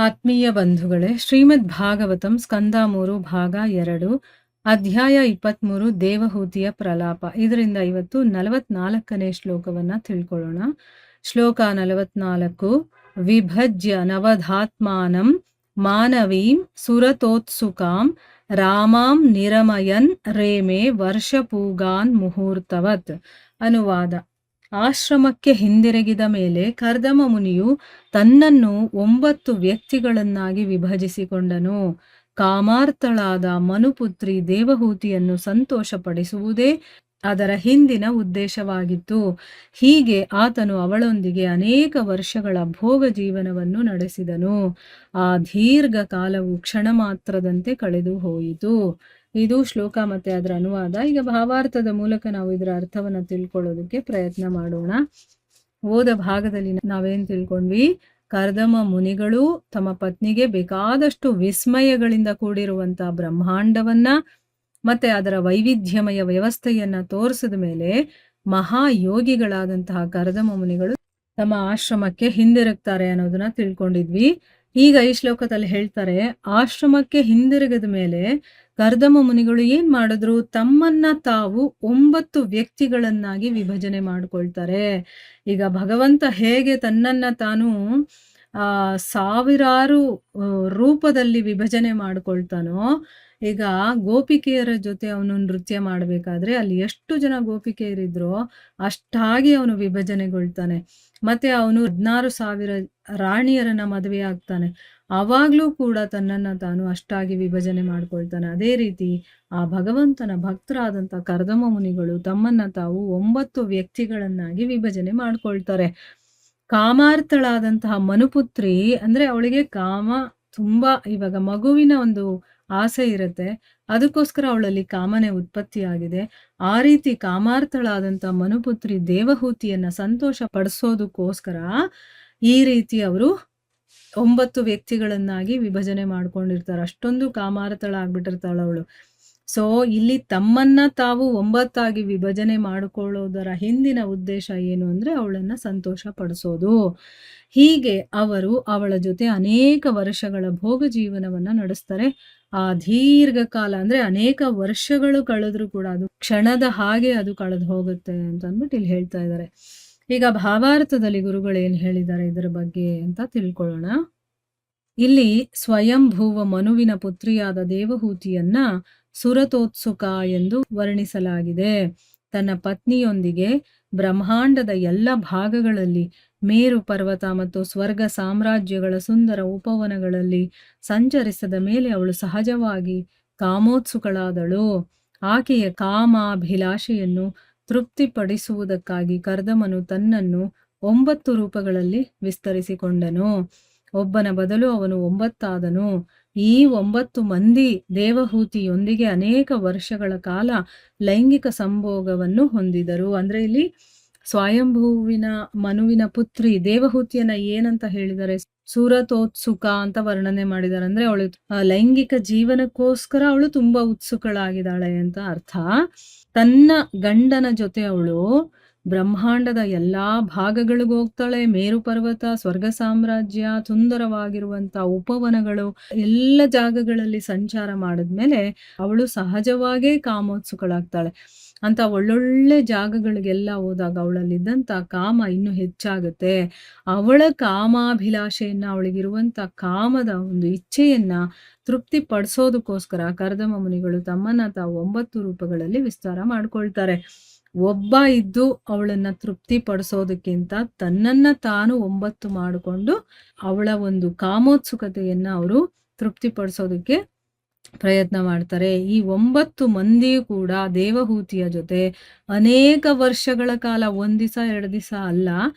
ಆತ್ಮೀಯ ಬಂಧುಗಳೇ, ಶ್ರೀಮದ್ ಭಾಗವತಂ ಸ್ಕಂದ 3 ಭಾಗ 2 ಅಧ್ಯಾಯ 23 ದೇವಹೂತಿಯ ಪ್ರಲಾಪ. ಇದರಿಂದ ಇವತ್ತು 44ನೇ ಶ್ಲೋಕವನ್ನ ತಿಳ್ಕೊಳ್ಳೋಣ. ಶ್ಲೋಕ 44. ವಿಭಜ್ಯ ನವಧಾತ್ಮಾನಂ ಮಾನವೀಂ ಸುರತೋತ್ಸುಕಾಂ ರಾಮಾಂ ನಿರಮಯನ್ ರೇಮೆ ವರ್ಷಪೂಗಾನ್ ಮುಹೂರ್ತವತ್. ಅನುವಾದ. ಆಶ್ರಮಕ್ಕೆ ಹಿಂದಿರುಗಿದ ಮೇಲೆ ಕರ್ದಮ ಮುನಿಯು ತನ್ನನ್ನು 9 ವ್ಯಕ್ತಿಗಳನ್ನಾಗಿ ವಿಭಜಿಸಿಕೊಂಡನು. ಕಾಮಾರ್ಥಳಾದ ಮನುಪುತ್ರಿ ದೇವಹೂತಿಯನ್ನು ಸಂತೋಷಪಡಿಸುವುದೇ ಅದರ ಹಿಂದಿನ ಉದ್ದೇಶವಾಗಿತ್ತು. ಹೀಗೆ ಆತನು ಅವಳೊಂದಿಗೆ ಅನೇಕ ವರ್ಷಗಳ ಭೋಗ ಜೀವನವನ್ನು ನಡೆಸಿದನು. ಆ ದೀರ್ಘ ಕಾಲವು ಕ್ಷಣ ಮಾತ್ರದಂತೆ ಕಳೆದು ಹೋಯಿತು. ಇದು ಶ್ಲೋಕ ಮತ್ತೆ ಅದರ ಅನುವಾದ. ಈಗ ಭಾವಾರ್ಥದ ಮೂಲಕ ನಾವು ಇದರ ಅರ್ಥವನ್ನ ತಿಳ್ಕೊಳ್ಳೋದಕ್ಕೆ ಪ್ರಯತ್ನ ಮಾಡೋಣ. ಓದ ಭಾಗದಲ್ಲಿ ನಾವೇನ್ ತಿಳ್ಕೊಂಡ್ವಿ? ಕರ್ದಮ ಮುನಿಗಳು ತಮ್ಮ ಪತ್ನಿಗೆ ಬೇಕಾದಷ್ಟು ವಿಸ್ಮಯಗಳಿಂದ ಕೂಡಿರುವಂತಹ ಬ್ರಹ್ಮಾಂಡವನ್ನ ಮತ್ತೆ ಅದರ ವೈವಿಧ್ಯಮಯ ವ್ಯವಸ್ಥೆಯನ್ನ ತೋರಿಸಿದ ಮೇಲೆ ಮಹಾಯೋಗಿಗಳಾದಂತಹ ಕರ್ದಮ ಮುನಿಗಳು ತಮ್ಮ ಆಶ್ರಮಕ್ಕೆ ಹಿಂದಿರುಗ್ತಾರೆ ಅನ್ನೋದನ್ನ ತಿಳ್ಕೊಂಡಿದ್ವಿ. ಈಗ ಈ ಶ್ಲೋಕದಲ್ಲಿ ಹೇಳ್ತಾರೆ, ಆಶ್ರಮಕ್ಕೆ ಹಿಂದಿರುಗದ ಮೇಲೆ ಕರ್ದಮ ಮುನಿಗಳು ಏನ್ ಮಾಡಿದ್ರು? ತಮ್ಮನ್ನ ತಾವು 9 ವ್ಯಕ್ತಿಗಳನ್ನಾಗಿ ವಿಭಜನೆ ಮಾಡ್ಕೊಳ್ತಾರೆ. ಈಗ ಭಗವಂತ ಹೇಗೆ ತನ್ನನ್ನ ತಾನು ಸಾವಿರಾರು ರೂಪದಲ್ಲಿ ವಿಭಜನೆ ಮಾಡ್ಕೊಳ್ತಾನೋ, ಈಗ ಗೋಪಿಕೆಯರ ಜೊತೆ ಅವನು ನೃತ್ಯ ಮಾಡ್ಬೇಕಾದ್ರೆ ಅಲ್ಲಿ ಎಷ್ಟು ಜನ ಗೋಪಿಕೆಯರಿದ್ರೋ ಅಷ್ಟಾಗಿ ಅವನು ವಿಭಜನೆಗೊಳ್ತಾನೆ. ಮತ್ತೆ ಅವನು 16,000 ರಾಣಿಯರನ್ನ ಮದುವೆ ಆಗ್ತಾನೆ. ಆವಾಗ್ಲೂ ಕೂಡ ತನ್ನನ್ನ ತಾನು ಅಷ್ಟಾಗಿ ವಿಭಜನೆ ಮಾಡ್ಕೊಳ್ತಾನೆ. ಅದೇ ರೀತಿ ಆ ಭಗವಂತನ ಭಕ್ತರಾದಂಥ ಕರ್ದಮ ಮುನಿಗಳು ತಮ್ಮನ್ನ ತಾವು 9 ವ್ಯಕ್ತಿಗಳನ್ನಾಗಿ ವಿಭಜನೆ ಮಾಡ್ಕೊಳ್ತಾರೆ. ಕಾಮಾರ್ಥಳಾದಂತಹ ಮನುಪುತ್ರಿ ಅಂದ್ರೆ ಅವಳಿಗೆ ಕಾಮ ತುಂಬಾ, ಇವಾಗ ಮಗುವಿನ ಒಂದು ಆಸೆ ಇರುತ್ತೆ, ಅದಕ್ಕೋಸ್ಕರ ಅವಳಲ್ಲಿ ಕಾಮನೆ ಉತ್ಪತ್ತಿಯಾಗಿದೆ. ಆ ರೀತಿ ಕಾಮಾರ್ಥಳಾದಂಥ ಮನುಪುತ್ರಿ ದೇವಹೂತಿಯನ್ನ ಸಂತೋಷ ಪಡಿಸೋದಕ್ಕೋಸ್ಕರ ಈ ರೀತಿ ಅವರು 9 ವ್ಯಕ್ತಿಗಳನ್ನಾಗಿ ವಿಭಜನೆ ಮಾಡ್ಕೊಂಡಿರ್ತಾರೆ. ಅಷ್ಟೊಂದು ಕಾಮಾರ್ಥಳಾಗ್ಬಿಟ್ಟಿರ್ತಾಳ ಅವಳು. ಸೊ ಇಲ್ಲಿ ತಮ್ಮನ್ನ ತಾವು 9 ಆಗಿ ವಿಭಜನೆ ಮಾಡಿಕೊಳ್ಳೋದರ ಹಿಂದಿನ ಉದ್ದೇಶ ಏನು ಅಂದ್ರೆ ಅವಳನ್ನ ಸಂತೋಷ ಪಡಿಸೋದು. ಹೀಗೆ ಅವರು ಅವಳ ಜೊತೆ ಅನೇಕ ವರ್ಷಗಳ ಭೋಗ ಜೀವನವನ್ನ ನಡೆಸ್ತಾರೆ. ಆ ದೀರ್ಘಕಾಲ ಅಂದ್ರೆ ಅನೇಕ ವರ್ಷಗಳು ಕಳೆದ್ರು ಕೂಡ ಅದು ಕ್ಷಣದ ಹಾಗೆ ಅದು ಕಳೆದು ಹೋಗುತ್ತೆ ಅಂತ ಅಂದ್ಬಿಟ್ಟು ಇಲ್ಲಿ ಹೇಳ್ತಾ ಇದ್ದಾರೆ. ಈಗ ಭಾವಾರ್ಥದಲ್ಲಿ ಗುರುಗಳು ಏನ್ ಹೇಳಿದ್ದಾರೆ ಇದರ ಬಗ್ಗೆ ಅಂತ ತಿಳ್ಕೊಳ್ಳೋಣ. ಇಲ್ಲಿ ಸ್ವಯಂಭೂವ ಮನುವಿನ ಪುತ್ರಿಯಾದ ದೇವಹೂತಿಯನ್ನ ಸುರತೋತ್ಸುಕ ಎಂದು ವರ್ಣಿಸಲಾಗಿದೆ. ತನ್ನ ಪತ್ನಿಯೊಂದಿಗೆ ಬ್ರಹ್ಮಾಂಡದ ಎಲ್ಲ ಭಾಗಗಳಲ್ಲಿ, ಮೇರು ಪರ್ವತ ಮತ್ತು ಸ್ವರ್ಗ ಸಾಮ್ರಾಜ್ಯಗಳ ಸುಂದರ ಉಪವನಗಳಲ್ಲಿ ಸಂಚರಿಸಿದ ಮೇಲೆ ಅವಳು ಸಹಜವಾಗಿ ಕಾಮೋತ್ಸುಕಳಾದಳು. ಆಕೆಯ ಕಾಮಾಭಿಲಾಷೆಯನ್ನು ತೃಪ್ತಿಪಡಿಸುವುದಕ್ಕಾಗಿ ಕರ್ದಮನು ತನ್ನನ್ನು 9 ರೂಪಗಳಲ್ಲಿ ವಿಸ್ತರಿಸಿಕೊಂಡನು. ಒಬ್ಬನ ಬದಲು ಅವನು 9 ಆದನು. ಈ 9 ಮಂದಿ ದೇವಹೂತಿಯೊಂದಿಗೆ ಅನೇಕ ವರ್ಷಗಳ ಕಾಲ ಲೈಂಗಿಕ ಸಂಭೋಗವನ್ನು ಹೊಂದಿದರು. ಅಂದ್ರೆ ಇಲ್ಲಿ ಸ್ವಯಂಭೂವಿನ ಮನುವಿನ ಪುತ್ರಿ ದೇವಹೂತಿಯನ್ನ ಏನಂತ ಹೇಳಿದ್ದಾರೆ? ಸುರತೋತ್ಸುಕ ಅಂತ ವರ್ಣನೆ ಮಾಡಿದ್ದಾರೆ. ಅಂದ್ರೆ ಅವಳು ಲೈಂಗಿಕ ಜೀವನಕ್ಕೋಸ್ಕರ ಅವಳು ತುಂಬಾ ಉತ್ಸುಕಳಾಗಿದ್ದಾಳೆ ಅಂತ ಅರ್ಥ. ತನ್ನ ಗಂಡನ ಜೊತೆ ಅವಳು ಬ್ರಹ್ಮಾಂಡದ ಎಲ್ಲಾ ಭಾಗಗಳಿಗೂ ಹೋಗ್ತಾಳೆ. ಮೇರು ಪರ್ವತ, ಸ್ವರ್ಗ ಸಾಮ್ರಾಜ್ಯ, ಸುಂದರವಾಗಿರುವಂತ ಉಪವನಗಳು ಎಲ್ಲ ಜಾಗಗಳಲ್ಲಿ ಸಂಚಾರ ಮಾಡಿದ್ಮೇಲೆ ಅವಳು ಸಹಜವಾಗೇ ಕಾಮೋತ್ಸುಕಳಾಗ್ತಾಳೆ. ಅಂತ ಒಳ್ಳೊಳ್ಳೆ ಜಾಗಗಳಿಗೆಲ್ಲ ಹೋದಾಗ ಅವಳಲ್ಲಿದ್ದಂತ ಕಾಮ ಇನ್ನೂ ಹೆಚ್ಚಾಗುತ್ತೆ. ಅವಳ ಕಾಮಾಭಿಲಾಷೆಯನ್ನ, ಅವಳಿಗಿರುವಂತ ಕಾಮದ ಒಂದು ಇಚ್ಛೆಯನ್ನ ತೃಪ್ತಿ ಪಡಿಸೋದಕ್ಕೋಸ್ಕರ ಕರ್ದಮ ಮುನಿಗಳು ತಮ್ಮನ್ನ ತಾವು 9 ರೂಪಗಳಲ್ಲಿ ವಿಸ್ತಾರ ಮಾಡ್ಕೊಳ್ತಾರೆ. ಒಬ್ಬ ಇದ್ದು ಅವಳನ್ನ ತೃಪ್ತಿ ಪಡಿಸೋದಕ್ಕಿಂತ ತನ್ನನ್ನ ತಾನು 9 ಮಾಡಿಕೊಂಡು ಅವಳ ಒಂದು ಕಾಮೋತ್ಸುಕತೆಯನ್ನ ಅವರು ತೃಪ್ತಿಪಡಿಸೋದಕ್ಕೆ ಪ್ರಯತ್ನ ಮಾಡ್ತಾರೆ. ಈ 9 ಮಂದಿಯೂ ಕೂಡ ದೇವಹೂತಿಯ ಜೊತೆ ಅನೇಕ ವರ್ಷಗಳ ಕಾಲ, 1 ದಿವಸ 2 ದಿವಸ ಅಲ್ಲ,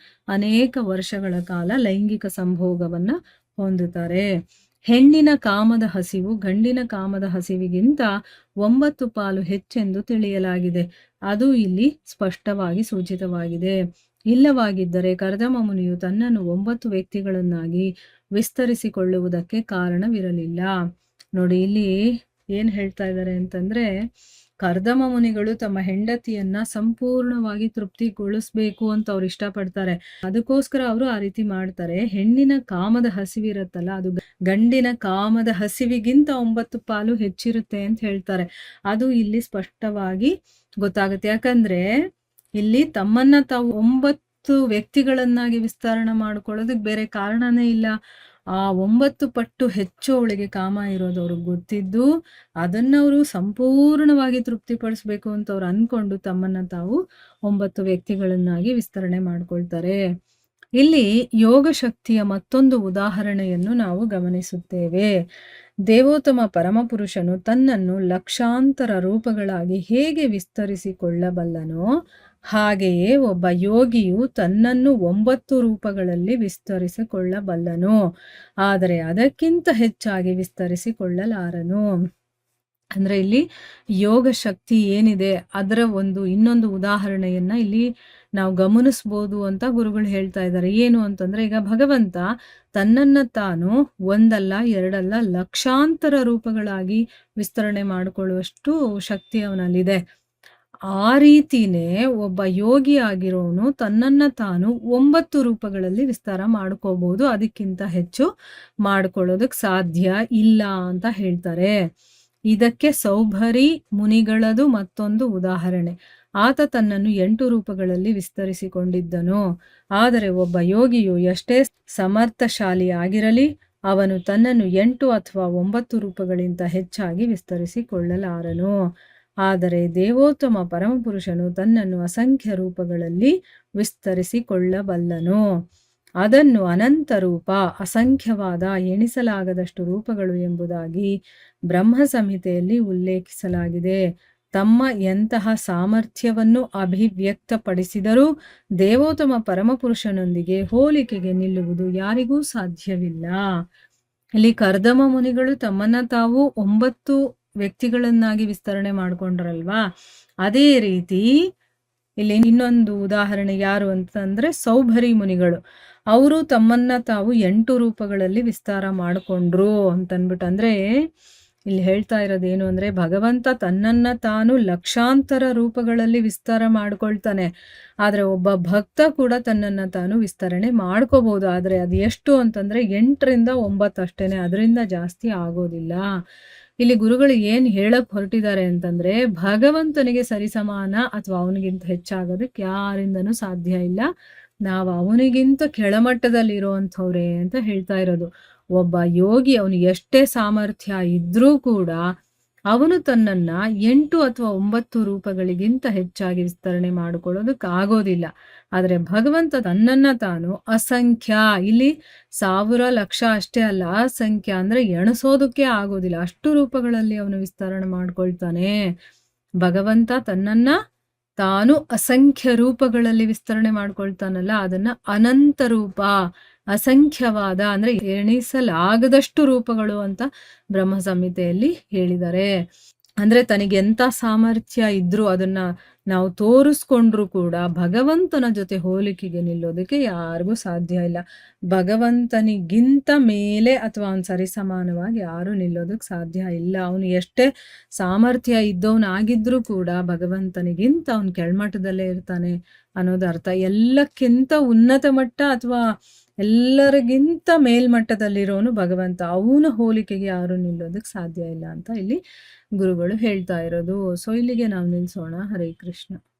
ಅನೇಕ ವರ್ಷಗಳ ಕಾಲ ಲೈಂಗಿಕ ಸಂಭೋಗವನ್ನ ಹೊಂದುತ್ತಾರೆ. ಹೆಣ್ಣಿನ ಕಾಮದ ಹಸಿವು ಗಂಡಿನ ಕಾಮದ ಹಸಿವಿಗಿಂತ 9 ಪಾಲು ಹೆಚ್ಚೆಂದು ತಿಳಿಯಲಾಗಿದೆ. ಅದು ಇಲ್ಲಿ ಸ್ಪಷ್ಟವಾಗಿ ಸೂಚಿತವಾಗಿದೆ. ಇಲ್ಲವಾಗಿದ್ದರೆ ಕರ್ದಮ ಮುನಿಯು ತನ್ನನ್ನು 9 ವ್ಯಕ್ತಿಗಳನ್ನಾಗಿ ವಿಸ್ತರಿಸಿಕೊಳ್ಳುವುದಕ್ಕೆ ಕಾರಣವಿರಲಿಲ್ಲ. ನೋಡಿ ಇಲ್ಲಿ ಏನ್ ಹೇಳ್ತಾ ಇದ್ದಾರೆ ಅಂತಂದ್ರೆ, ಕರ್ದಮ ಮುನಿಗಳು ತಮ್ಮ ಹೆಂಡತಿಯನ್ನ ಸಂಪೂರ್ಣವಾಗಿ ತೃಪ್ತಿಗೊಳಿಸ್ಬೇಕು ಅಂತ ಅವ್ರು ಇಷ್ಟಪಡ್ತಾರೆ. ಅದಕ್ಕೋಸ್ಕರ ಅವರು ಆ ರೀತಿ ಮಾಡ್ತಾರೆ. ಹೆಣ್ಣಿನ ಕಾಮದ ಹಸಿವಿರತ್ತಲ್ಲ, ಅದು ಗಂಡಿನ ಕಾಮದ ಹಸಿವಿಗಿಂತ 9 ಪಾಲು ಹೆಚ್ಚಿರುತ್ತೆ ಅಂತ ಹೇಳ್ತಾರೆ. ಅದು ಇಲ್ಲಿ ಸ್ಪಷ್ಟವಾಗಿ ಗೊತ್ತಾಗುತ್ತೆ. ಯಾಕಂದ್ರೆ ಇಲ್ಲಿ ತಮ್ಮನ್ನ ತಾವು 9 ವ್ಯಕ್ತಿಗಳನ್ನಾಗಿ ವಿಸ್ತರಣೆ ಮಾಡ್ಕೊಳ್ಳೋದಕ್ಕೆ ಬೇರೆ ಕಾರಣನೇ ಇಲ್ಲ. ಆ 9 ಪಟ್ಟು ಹೆಚ್ಚು ಅವಳಿಗೆ ಕಾಮ ಇರೋದು ಅವ್ರಿಗೆ ಗೊತ್ತಿದ್ದು, ಅದನ್ನವರು ಸಂಪೂರ್ಣವಾಗಿ ತೃಪ್ತಿಪಡಿಸ್ಬೇಕು ಅಂತ ಅವ್ರು ಅನ್ಕೊಂಡು ತಮ್ಮನ್ನ ತಾವು 9 ವ್ಯಕ್ತಿಗಳನ್ನಾಗಿ ವಿಸ್ತರಣೆ ಮಾಡ್ಕೊಳ್ತಾರೆ. ಇಲ್ಲಿ ಯೋಗ ಶಕ್ತಿಯ ಮತ್ತೊಂದು ಉದಾಹರಣೆಯನ್ನು ನಾವು ಗಮನಿಸುತ್ತೇವೆ. ದೇವೋತ್ತಮ ಪರಮಪುರುಷನು ತನ್ನನ್ನು ಲಕ್ಷಾಂತರ ರೂಪಗಳಾಗಿ ಹೇಗೆ ವಿಸ್ತರಿಸಿಕೊಳ್ಳಬಲ್ಲನೋ, ಹಾಗೆಯೇ ಒಬ್ಬ ಯೋಗಿಯು ತನ್ನನ್ನು 9 ರೂಪಗಳಲ್ಲಿ ವಿಸ್ತರಿಸಿಕೊಳ್ಳಬಲ್ಲನು, ಆದರೆ ಅದಕ್ಕಿಂತ ಹೆಚ್ಚಾಗಿ ವಿಸ್ತರಿಸಿಕೊಳ್ಳಲಾರನು. ಅಂದ್ರೆ ಇಲ್ಲಿ ಯೋಗ ಶಕ್ತಿ ಏನಿದೆ ಅದರ ಇನ್ನೊಂದು ಉದಾಹರಣೆಯನ್ನ ಇಲ್ಲಿ ನಾವು ಗಮನಿಸ್ಬೋದು ಅಂತ ಗುರುಗಳು ಹೇಳ್ತಾ ಇದ್ದಾರೆ. ಏನು ಅಂತಂದ್ರೆ, ಈಗ ಭಗವಂತ ತನ್ನನ್ನ ತಾನು ಒಂದಲ್ಲ ಎರಡಲ್ಲ ಲಕ್ಷಾಂತರ ರೂಪಗಳಾಗಿ ವಿಸ್ತರಣೆ ಮಾಡಿಕೊಳ್ಳುವಷ್ಟು ಶಕ್ತಿ ಅವನಲ್ಲಿದೆ. ಆ ರೀತಿನೇ ಒಬ್ಬ ಯೋಗಿ ಆಗಿರೋನು ತನ್ನನ್ನ ತಾನು 9 ರೂಪಗಳಲ್ಲಿ ವಿಸ್ತಾರ ಮಾಡ್ಕೋಬಹುದು, ಅದಕ್ಕಿಂತ ಹೆಚ್ಚು ಮಾಡ್ಕೊಳ್ಳೋದಕ್ಕೆ ಸಾಧ್ಯ ಇಲ್ಲ ಅಂತ ಹೇಳ್ತಾರೆ. ಇದಕ್ಕೆ ಸೌಭರಿ ಮುನಿಗಳದು ಮತ್ತೊಂದು ಉದಾಹರಣೆ. ಆತ ತನ್ನನ್ನು 8 ರೂಪಗಳಲ್ಲಿ ವಿಸ್ತರಿಸಿಕೊಂಡಿದ್ದನು. ಆದರೆ ಒಬ್ಬ ಯೋಗಿಯು ಎಷ್ಟೇ ಸಮರ್ಥಶಾಲಿ ಆಗಿರಲಿ, ಅವನು ತನ್ನನ್ನು 8 ಅಥವಾ 9 ರೂಪಗಳಿಂದ ಹೆಚ್ಚಾಗಿ ವಿಸ್ತರಿಸಿಕೊಳ್ಳಲಾರನು. ಆದರೆ ದೇವೋತ್ತಮ ಪರಮಪುರುಷನು ತನ್ನನ್ನು ಅಸಂಖ್ಯ ರೂಪಗಳಲ್ಲಿ ವಿಸ್ತರಿಸಿಕೊಳ್ಳಬಲ್ಲನು. ಅದನ್ನು ಅನಂತ ರೂಪ, ಅಸಂಖ್ಯವಾದ, ಎಣಿಸಲಾಗದಷ್ಟು ರೂಪಗಳು ಎಂಬುದಾಗಿ ಬ್ರಹ್ಮ ಸಂಹಿತೆಯಲ್ಲಿ ಉಲ್ಲೇಖಿಸಲಾಗಿದೆ. ತಮ್ಮ ಎಂತಹ ಸಾಮರ್ಥ್ಯವನ್ನು ಅಭಿವ್ಯಕ್ತಪಡಿಸಿದರೂ ದೇವೋತ್ತಮ ಪರಮಪುರುಷನೊಂದಿಗೆ ಹೋಲಿಕೆಗೆ ನಿಲ್ಲುವುದು ಯಾರಿಗೂ ಸಾಧ್ಯವಿಲ್ಲ. ಇಲ್ಲಿ ಕರ್ದಮ ಮುನಿಗಳು ತಮ್ಮನ್ನ ತಾವು 9 ವ್ಯಕ್ತಿಗಳನ್ನಾಗಿ ವಿಸ್ತರಣೆ ಮಾಡ್ಕೊಂಡ್ರಲ್ವಾ, ಅದೇ ರೀತಿ ಇಲ್ಲಿ ಇನ್ನೊಂದು ಉದಾಹರಣೆ ಯಾರು ಅಂತಂದ್ರೆ ಸೌಭರಿ ಮುನಿಗಳು. ಅವರು ತಮ್ಮನ್ನ ತಾವು 8 ರೂಪಗಳಲ್ಲಿ ವಿಸ್ತಾರ ಮಾಡಿಕೊಂಡ್ರು ಅಂತನ್ಬಿಟ್ಟು. ಅಂದ್ರೆ ಇಲ್ಲಿ ಹೇಳ್ತಾ ಇರೋದೇನು ಅಂದ್ರೆ, ಭಗವಂತ ತನ್ನನ್ನ ತಾನು ಲಕ್ಷಾಂತರ ರೂಪಗಳಲ್ಲಿ ವಿಸ್ತಾರ ಮಾಡ್ಕೊಳ್ತಾನೆ. ಆದ್ರೆ ಒಬ್ಬ ಭಕ್ತ ಕೂಡ ತನ್ನನ್ನ ತಾನು ವಿಸ್ತರಣೆ ಮಾಡ್ಕೋಬಹುದು. ಆದ್ರೆ ಅದು ಎಷ್ಟು ಅಂತಂದ್ರೆ 8 ರಿಂದ 9 ಅಷ್ಟೇನೆ, ಅದರಿಂದ ಜಾಸ್ತಿ ಆಗೋದಿಲ್ಲ. ಇಲ್ಲಿ ಗುರುಗಳು ಏನ್ ಹೇಳಕ್ ಹೊರಟಿದ್ದಾರೆ ಅಂತಂದ್ರೆ, ಭಗವಂತನಿಗೆ ಸರಿಸಮಾನ ಅಥವಾ ಅವನಿಗಿಂತ ಹೆಚ್ಚಾಗೋದಕ್ಕೆ ಯಾರಿಂದನೂ ಸಾಧ್ಯ ಇಲ್ಲ. ನಾವು ಅವನಿಗಿಂತ ಕೆಳಮಟ್ಟದಲ್ಲಿ ಇರೋವಂಥವ್ರೆ ಅಂತ ಹೇಳ್ತಾ ಇರೋದು. ಒಬ್ಬ ಯೋಗಿ ಅವನು ಎಷ್ಟೇ ಸಾಮರ್ಥ್ಯ ಇದ್ರೂ ಕೂಡ ಅವನು ತನ್ನನ್ನ 8 ಅಥವಾ 9 ರೂಪಗಳಿಗಿಂತ ಹೆಚ್ಚಾಗಿ ವಿಸ್ತರಣೆ ಮಾಡಿಕೊಳ್ಳೋದಕ್ಕೆ ಆಗೋದಿಲ್ಲ. ಆದರೆ ಭಗವಂತ ತನ್ನನ್ನ ತಾನು ಅಸಂಖ್ಯ, ಇಲ್ಲಿ 1000 ಲಕ್ಷ ಅಷ್ಟೇ ಅಲ್ಲ, ಅಸಂಖ್ಯ ಅಂದ್ರೆ ಎಣಿಸೋದಕ್ಕೆ ಆಗೋದಿಲ್ಲ, ಅಷ್ಟು ರೂಪಗಳಲ್ಲಿ ಅವನು ವಿಸ್ತರಣೆ ಮಾಡ್ಕೊಳ್ತಾನೆ. ಭಗವಂತ ತನ್ನನ್ನ ತಾನು ಅಸಂಖ್ಯ ರೂಪಗಳಲ್ಲಿ ವಿಸ್ತರಣೆ ಮಾಡ್ಕೊಳ್ತಾನಲ್ಲ, ಅದನ್ನ ಅನಂತ ರೂಪ, ಅಸಂಖ್ಯವಾದ ಅಂದ್ರೆ ಎಣಿಸಲಾಗದಷ್ಟು ರೂಪಗಳು ಅಂತ ಬ್ರಹ್ಮ ಸಂಹಿತೆಯಲ್ಲಿ ಹೇಳಿದ್ದಾರೆ. ಅಂದ್ರೆ ತನಗೆ ಎಂತ ಸಾಮರ್ಥ್ಯ ಇದ್ರೂ ಅದನ್ನ ನಾವು ತೋರಿಸ್ಕೊಂಡ್ರು ಕೂಡ ಭಗವಂತನ ಜೊತೆ ಹೋಲಿಕೆಗೆ ನಿಲ್ಲೋದಕ್ಕೆ ಯಾರಿಗೂ ಸಾಧ್ಯ ಇಲ್ಲ. ಭಗವಂತನಿಗಿಂತ ಮೇಲೆ ಅಥವಾ ಅವನು ಸರಿಸಮಾನವಾಗಿ ಯಾರು ನಿಲ್ಲೋದಕ್ಕೆ ಸಾಧ್ಯ ಇಲ್ಲ. ಅವನು ಎಷ್ಟೇ ಸಾಮರ್ಥ್ಯ ಇದ್ದವನಾಗಿದ್ರೂ ಕೂಡ ಭಗವಂತನಿಗಿಂತ ಅವನು ಕೆಳಮಟ್ಟದಲ್ಲೇ ಇರ್ತಾನೆ ಅನ್ನೋದು ಅರ್ಥ. ಎಲ್ಲಕ್ಕಿಂತ ಉನ್ನತ ಮಟ್ಟ ಅಥವಾ ಎಲ್ಲರಿಗಿಂತ ಮೇಲ್ಮಟ್ಟದಲ್ಲಿರೋನು ಭಗವಂತ. ಅವನ ಹೋಲಿಕೆಗೆ ಯಾರು ನಿಲ್ಲೋದಕ್ಕೆ ಸಾಧ್ಯ ಇಲ್ಲ ಅಂತ ಇಲ್ಲಿ ಗುರುಗಳು ಹೇಳ್ತಾ ಇರೋದು. ಸೊ ಇಲ್ಲಿಗೆ ನಾವು ನಿಲ್ಸೋಣ. ಹರೇ ಕೃಷ್ಣ.